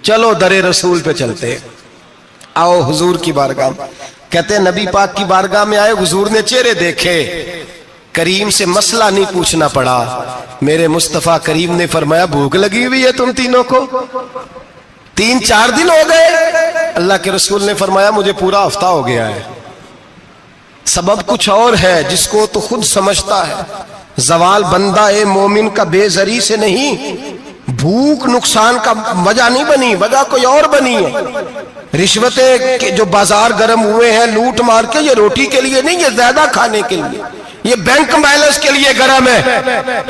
چلو در رسول پہ چلتے، آؤ حضور کی بارگاہ میں۔ کہتے ہیں نبی پاک کی بارگاہ میں آئے، حضور نے چہرے دیکھے، کریم سے مسئلہ نہیں پوچھنا پڑا۔ میرے مصطفیٰ کریم نے فرمایا بھوک لگی ہوئی ہے تم تینوں کو؟ 3-4 دن ہو گئے؟ اللہ کے رسول نے فرمایا مجھے پورا ہفتہ ہو گیا ہے۔ سبب کچھ اور ہے جس کو تو خود سمجھتا ہے۔ زوال بندہ اے مومن کا بے زری سے نہیں، بھوک نقصان کا وجہ نہیں بنی، وجہ کوئی اور بنی ہے۔ رشوتیں جو بازار گرم ہوئے ہیں لوٹ مار کے، یہ روٹی کے لیے نہیں، یہ زیادہ کھانے کے لیے، یہ بینک بیلنس کے لیے گرم ہے۔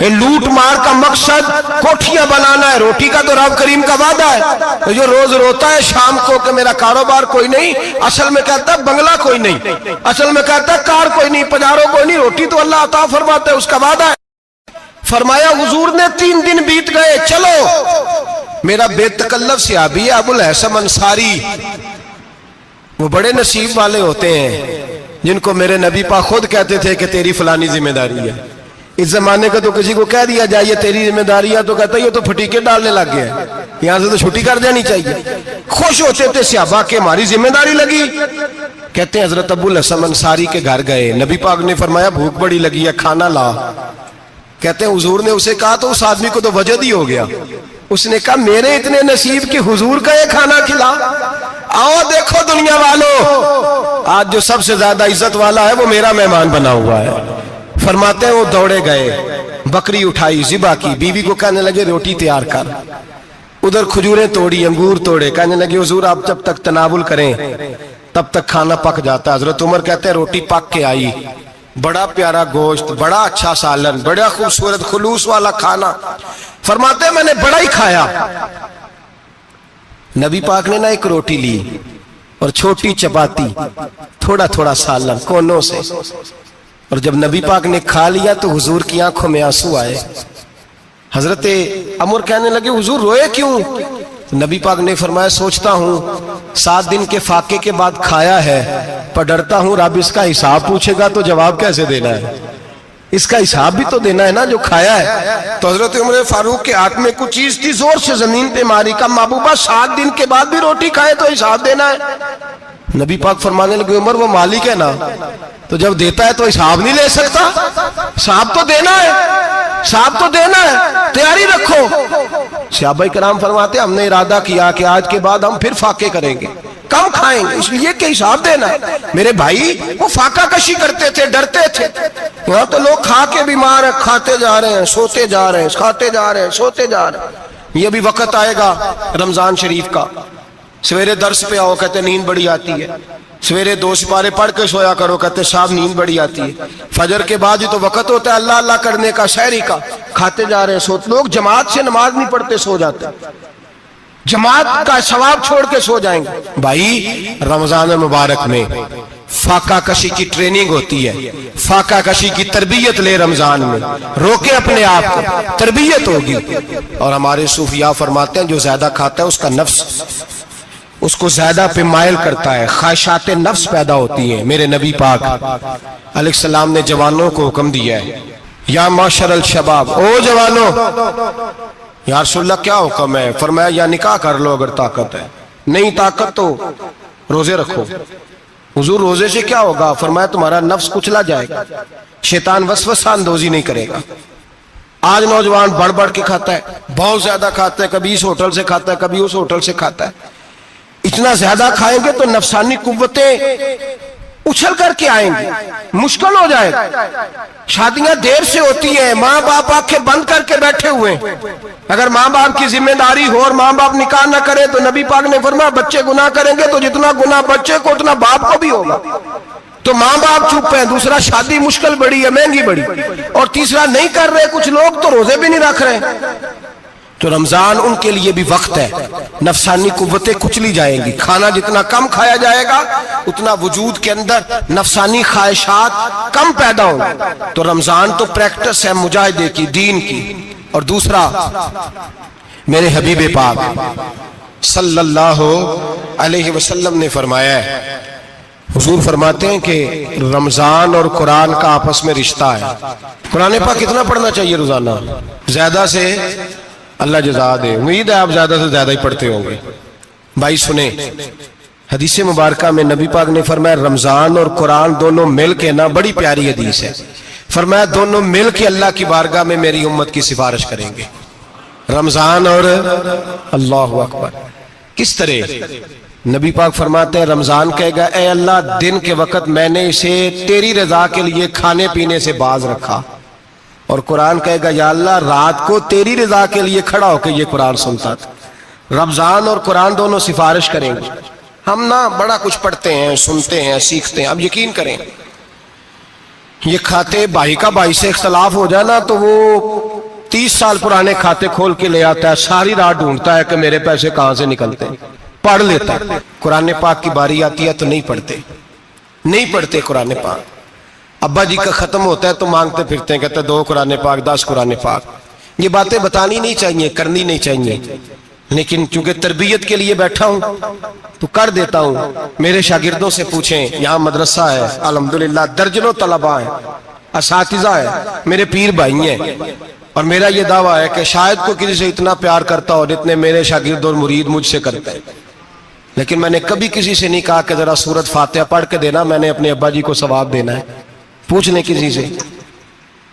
یہ لوٹ مار کا مقصد کوٹھیاں بنانا ہے، روٹی کا تو رب کریم کا وعدہ ہے۔ جو روز روتا ہے شام کو کہ میرا کاروبار کوئی نہیں، اصل میں کہتا ہے بنگلہ کوئی نہیں، اصل میں کہتا ہے کار کوئی نہیں، پجارو کوئی نہیں، روٹی تو اللہ عطا فرماتا ہے، اس کا وعدہ ہے۔ فرمایا حضور نے 3 دن بیت گئے، چلو۔ میرا بے تکلف صحابی ہے ابو الحسن انصاری، وہ بڑے نصیب والے ہوتے ہیں جن کو میرے نبی پاک خود کہتے تھے کہ تیری فلانی ذمہ داری ہے۔ اس زمانے کا تو کسی کو کہہ دیا جائے یہ تیری ذمہ داری ہے تو کہتا ہے یہ تو پھٹیکے ڈالنے لگ گیا ہے، یہاں سے تو چھٹی کر جانی چاہیے۔ خوش ہوتے تھے صحابہ کہ ہماری ذمہ داری لگی۔ کہتے ہیں حضرت ابو الحسن انصاری کے گھر گئے، نبی پاک نے فرمایا بھوک بڑی لگی ہے، کھانا لا۔ کہتے ہیں حضور نے اسے کہا تو اس آدمی کو تو وجد ہی ہو گیا، اس نے کہا میرے اتنے نصیب کہ حضور کا یہ کھانا کھلا۔ آؤ دیکھو دنیا والو، آج جو سب سے زیادہ عزت والا ہے وہ میرا مہمان بنا ہوا ہے۔ فرماتے ہیں وہ دوڑے گئے، بکری اٹھائی، ذبح کی، بیوی کو کہنے لگے روٹی تیار کر، ادھر کھجوریں توڑی، انگور توڑے، کہنے لگے حضور آپ جب تک تناول کریں تب تک کھانا پک جاتا ہے۔ حضرت عمر کہتے ہیں روٹی پک کے آئی، بڑا پیارا گوشت، بڑا اچھا سالن، بڑا خوبصورت خلوص والا کھانا۔ فرماتے ہیں میں نے بڑا ہی کھایا۔ نبی پاک نے نہ ایک روٹی لی اور چھوٹی چپاتی، تھوڑا تھوڑا سالن کونوں سے، اور جب نبی پاک نے کھا لیا تو حضور کی آنکھوں میں آنسو آئے۔ حضرت عمر کہنے لگے حضور روئے کیوں؟ نبی پاک نے فرمایا سوچتا ہوں 7 دن کے فاقے کے بعد کھایا ہے، پر ڈرتا ہوں رب اس کا حساب پوچھے گا تو جواب کیسے دینا ہے، اس کا حساب بھی تو دینا ہے نا جو کھایا ہے۔ تو حضرت عمر فاروق کے ہاتھ میں کچھ چیز تھی، زور سے زمین پہ ماری، کہا محبوبہ 7 دن کے بعد بھی روٹی کھائے تو حساب دینا ہے۔ نبی پاک فرمانے لگے عمر وہ مالک ہے نا، تو جب دیتا ہے تو حساب نہیں لے سکتا، حساب تو دینا ہے، حساب تو دینا ہے، تیاری رکھو۔ صحابہ کرام فرماتے ہم نے ارادہ کیا کہ آج کے بعد ہم پھر فاقے کریں گے، کم کھائیں گے، اس لیے کہ حساب دینا ہے۔ میرے بھائی وہ فاقہ کشی کرتے تھے، ڈرتے تھے۔ یہاں تو لوگ کھا کے بیمار ہیں، کھاتے جا رہے ہیں، سوتے جا رہے ہیں، کھاتے جا رہے ہیں، سوتے جا رہے ہیں۔ یہ بھی وقت آئے گا رمضان شریف کا، سویرے درس پہ آؤ کہتے نیند بڑی آتی ہے، سویرے 2 سپارے پڑھ کے سویا کرو کہتے صاحب نیند بڑی آتی ہے، فجر کے بعد ہی تو وقت ہوتا ہے اللہ اللہ کرنے کا، سحری کا، کھاتے جا رہے ہیں، سوتے۔ لوگ جماعت سے نماز نہیں پڑھتے، سو جاتے، جماعت کا ثواب چھوڑ کے سو جائیں گے۔ بھائی رمضان مبارک میں فاقہ کشی کی ٹریننگ ہوتی ہے، فاقہ کشی کی تربیت لے، رمضان میں روکے اپنے آپ کو، تربیت ہوگی۔ اور ہمارے صوفیاء فرماتے ہیں جو زیادہ کھاتا ہے اس کا نفس اس کو زیادہ پہ مائل کرتا ہے، خواہشات نفس پیدا ہوتی ہیں۔ میرے نبی پاک علیہ السلام نے جوانوں کو حکم دیا ہے یا معاشر الشباب، او جوانوں، یا رسول اللہ کیا حکم ہے؟ فرمایا یا نکاح کر لو اگر طاقت ہے، نہیں طاقت تو روزے رکھو۔ حضور روزے سے کیا ہوگا؟ فرمایا تمہارا نفس کچلا جائے گا، شیطان وسوسہ اندوزی نہیں کرے گا۔ آج نوجوان بڑھ بڑھ کے کھاتا ہے، بہت زیادہ کھاتا ہے، کبھی اس ہوٹل سے کھاتا ہے، کبھی اس ہوٹل سے کھاتا ہے۔ اتنا زیادہ کھائیں گے تو نفسانی قوتیں اچھل کر کے آئیں گی، مشکل ہو جائے گا۔ شادیاں دیر سے ہوتی ہیں، ماں باپ آنکھیں بند کر کے بیٹھے ہوئے ہیں۔ اگر ماں باپ کی ذمہ داری ہو اور ماں باپ نکاح نہ کرے تو نبی پاک نے فرمایا بچے گناہ کریں گے تو جتنا گناہ بچے کو اتنا باپ کو بھی ہوگا۔ تو ماں باپ چپ ہیں، دوسرا شادی مشکل بڑی ہے، مہنگی بڑی، اور تیسرا نہیں کر رہے کچھ لوگ تو روزے بھی نہیں رکھ رہے۔ تو رمضان ان کے لیے بھی وقت ہے، نفسانی قوتیں کچلی جائیں گی، کھانا جتنا کم کھایا جائے گا اتنا وجود کے اندر نفسانی خواہشات کم پیدا ہوں گے۔ تو رمضان تو پریکٹس ہے مجاہدے کی، دین کی۔ اور دوسرا میرے حبیب پاک صلی اللہ علیہ وسلم نے فرمایا ہے، حضور فرماتے ہیں کہ رمضان اور قرآن کا آپس میں رشتہ ہے۔ قرآن پاک کتنا پڑھنا چاہیے روزانہ؟ زیادہ سے اللہ جزا دے، امید ہے آپ زیادہ سے زیادہ ہی پڑھتے ہوں گے۔ भाई सुने, हदीस मुबारका में नबी पाक ने फरमाया रमजान और कुरान दोनों मिल के ना, बड़ी प्यारी हदीस है, फरमाया दोनों मिल के अल्लाह की बारगाह में मेरी उम्मत की सिफारिश करेंगे, रमजान और अल्लाह अकबर। किस तरह? नबी पाक फरमाते हैं रमजान कहेगा ए अल्लाह दिन के वक्त मैंने इसे तेरी रजा के लिए खाने पीने से बाज रखा, और कुरान कहेगा या अल्लाह रात को तेरी रजा के लिए खड़ा होकर ये कुरान सुनता था। रमजान और कुरान दोनों सिफारिश करेंगे। हम ना बड़ा कुछ पढ़ते हैं, सुनते हैं, सीखते हैं, अब यकीन करें ये खाते भाई का भाई से इख्तलाफ हो जाए ना तो वो 30 साल पुराने खाते खोल के ले आता है, सारी रात ढूंढता है कि मेरे पैसे कहां से निकलते हैं, पढ़ लेता है। कुरान पाक की बारी आती है तो नहीं पढ़ते कुरान पाक। अब्बा जी का खत्म होता है तो मांगते फिरते हैं, कहते 2 कुरान पाक 10 कुरान पाक। ये बातें बतानी नहीं चाहिए, करनी नहीं चाहिए, लेकिन चूंकि तरबियत के लिए बैठा हूं तो कर देता हूं। मेरे शागिर्दों से पूछें, यहाँ मदरसा है अल्हम्दुलिल्लाह, दर्जनों तलबा है, असातिज़ा है, मेरे पीर भाई हैं, और मेरा ये दावा है कि शायद कोई किसी से इतना प्यार करता हो जितने मेरे शागिर्द और मुरीद मुझसे करते हैं। लेकिन मैंने कभी किसी से नहीं कहा कि जरा सूरत फातिहा पढ़ के देना, मैंने अपने अब्बा जी को सवाब देना है। पूछ लें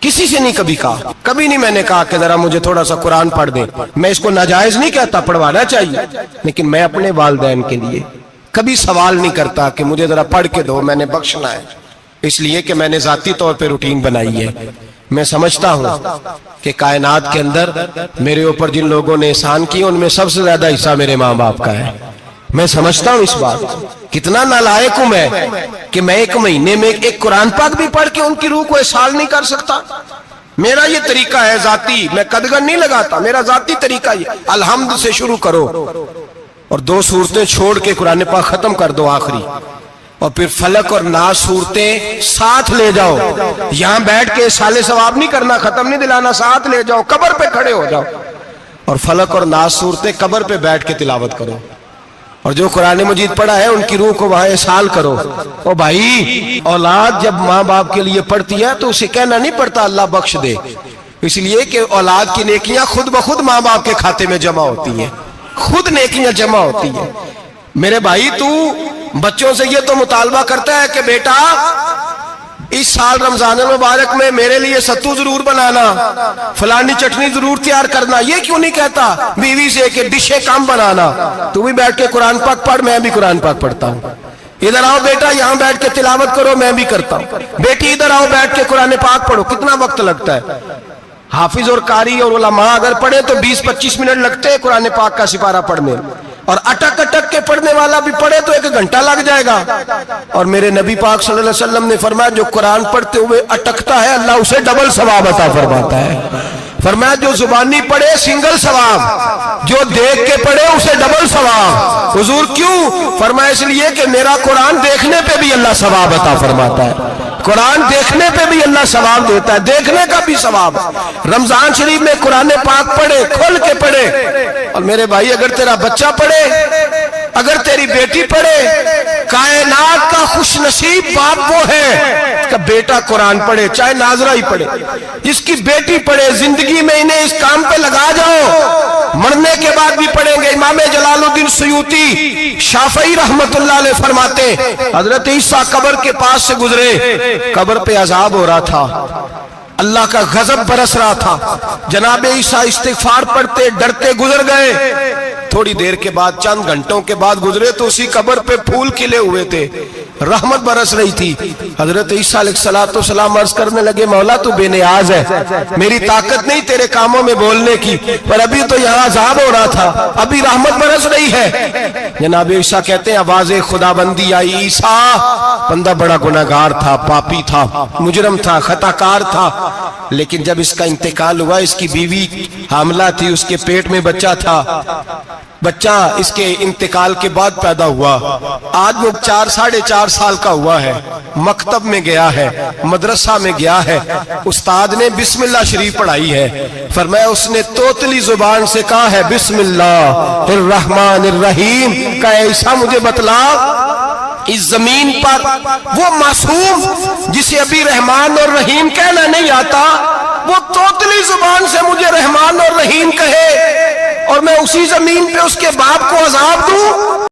किसी से नहीं कभी कहा, कभी नहीं मैंने कहा कि जरा मुझे थोड़ा सा कुरान पढ़ दे। मैं इसको नाजायज नहीं कहता, पढ़वाना चाहिए, लेकिन मैं अपने वालिदैन के लिए कभी सवाल नहीं करता कि मुझे जरा पढ़ के दो, मैंने बख्शना है, इसलिए कि मैंने जाती तौर पे रूटीन बनाई है। मैं समझता हूं कि कायनात के अंदर मेरे ऊपर जिन लोगों ने एहसान किए उनमें सबसे ज्यादा हिस्सा मेरे माँ बाप का है। मैं समझता हूं इस बात, कितना नालायक हूं मैं कि मैं 1 महीने में एक कुरान पाक भी पढ़ के उनकी रूह को एहसास नहीं कर सकता। मेरा ये तरीका है जाती, मैं कदगन नहीं लगाता, मेरा जाती तरीका ये, अलहम्द से शुरू करो और 2 सूरतें छोड़ के कुरान पाक खत्म कर दो आखिरी, और फिर फलक और नास सूरतें साथ ले जाओ। यहां बैठ के साले सवाब नहीं करना, खत्म नहीं दिलाना, साथ ले जाओ, कब्र पे खड़े हो जाओ और फलक और नास सूरतें कब्र पे बैठ के तिलावत करो, और जो कुरान मजीद पढ़ा है उनकी रूह को वहां एहसाल करो। ओ भाई, औलाद जब माँ बाप के लिए पढ़ती है तो उसे कहना नहीं पड़ता अल्लाह बख्श दे, इसलिए कि औलाद की नेकियां खुद ब खुद माँ बाप के खाते में जमा होती हैं, खुद नेकियां जमा होती हैं। मेरे भाई, तू बच्चों से ये तो मुतालबा करता है कि बेटा इस साल रमजान मुबारक में मेरे लिए सत्तू जरूर बनाना, फलानी चटनी जरूर तैयार करना, ये क्यों नहीं कहता बीवी से कि डिशे कम बनाना? तू भी बैठ के कुरान पाक पढ़, मैं भी कुरान पाक पढ़ता हूँ। इधर आओ बेटा, यहाँ बैठ के तिलावत करो, मैं भी करता हूँ। बेटी इधर आओ, बैठ के कुरान पाक पढ़ो। कितना वक्त लगता है? हाफिज और कारी और उलमा अगर पढ़े तो 20-25 मिनट लगते हैं कुरान पाक का सिपारा पढ़ने, और अटक अटक के पढ़ने वाला भी पढ़े तो 1 घंटा लग जाएगा। और मेरे नबी पाक सल्लल्लाहु अलैहि वसल्लम ने फरमाया जो कुरान पढ़ते हुए अटकता है अल्लाह उसे डबल सवाब अता फरमाता है। फरमाया जो जुबानी पढ़े सिंगल सवाब, जो देख के पढ़े उसे डबल सवाब। हुजूर क्यों? फरमाया इसलिए कि मेरा कुरान देखने पे भी अल्लाह सवाब अता फरमाता है, कुरान देखने पे भी अल्लाह सवाब देता है, देखने का भी सवाब। रमजान शरीफ में कुरान पाक पढ़े, खोल के पढ़े। और मेरे भाई, अगर तेरा बच्चा पढ़े, अगर तेरी बेटी पढ़े, कायनात का खुशनसीब बाप वो है कि बेटा कुरान पढ़े, चाहे नाजरा ही पढ़े। जिसकी बेटी पढ़े, जिंदगी में इन्हें इस काम पे लगा जाओ, मरने के बाद भी पढ़ेंगे। इमाम जलालुद्दीन सुयूती शाफई रहमतुल्लाह अलैह फरमाते, हजरत ईसा कब्र के पास से गुजरे, कब्र पे अजाब हो रहा था, अल्लाह का गजब बरस रहा था। जनाब ईसा इस्तिगफार पढ़ते डरते गुजर गए। थोड़ी देर के बाद, चंद घंटों के बाद गुजरे तो उसी कब्र पे फूल खिले हुए थे, रहमत बरस रही थी। हजरत ईसा अलैहिस्सलाम अर्ज करने लगे, मौला तू बेनियाज है, मेरी ताकत नहीं तेरे कामों में बोलने की, पर अभी तो यहाँ अजाब हो रहा था, अभी रहमत बरस रही है। जनाब ईसा कहते हैं आवाज़े खुदाबंदी आई, ईसा बंदा बड़ा गुनाहगार था, पापी था, मुजरम था, खताकार था, लेकिन जब इसका इंतकाल हुआ, इसकी बीवी हामला थी, उसके पेट में बच्चा था, बच्चा इसके इंतकाल के बाद पैदा हुआ। आज वो 4-4.5 साल का हुआ है, मकतब में गया है, मदरसा में गया है, उस्ताद ने बिस्मिल्लाह शरीफ पढ़ाई है। फरमाया उसने तोतली जुबान से कहा है बिस्मिल्लाहिर्रहमानिर्रहीम का, ऐसा मुझे बतला इस जमीन पर वो मासूम जिसे अभी रहमान और रहीम कहना नहीं आता, वो तोतली जुबान से मुझे रहमान और रहीम कहे, और میں اسی زمین پہ اس کے باپ کو عذاب دوں؟